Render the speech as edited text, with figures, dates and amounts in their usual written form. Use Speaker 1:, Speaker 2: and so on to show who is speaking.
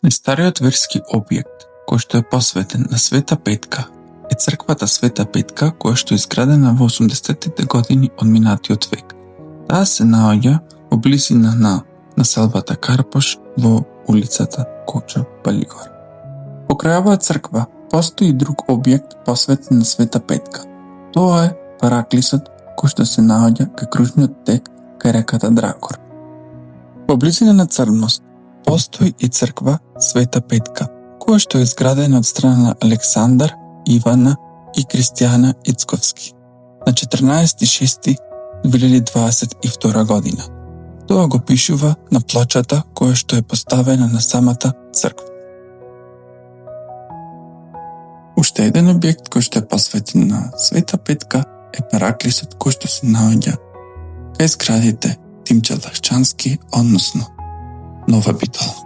Speaker 1: Најстариот верски објект кој што е посветен на Света Петка е црквата Света Петка, која што е изградена во 80-тите години од минатиот век. Таа се наоѓа во близина на населбата Карпош во улицата Кочо Палигора. Покрај оваа црква постои друг објект посветен на Света Петка. Тоа е Параклисот кој што се наоѓа кај кружниот тек кај реката Дракор. Во близина на Црмост постои и црква Света Петка, која што е изградена од страна на Александар, Ивана и Кристијана Ицковски на 14.6.2022 година. Тоа го пишува на плочата која што е поставена на самата црква. Уште еден објект кој што е посветен на Света Петка е Параклисот кој што се наоѓа кај зградите Тимче Лахчански, односно Нова Битола.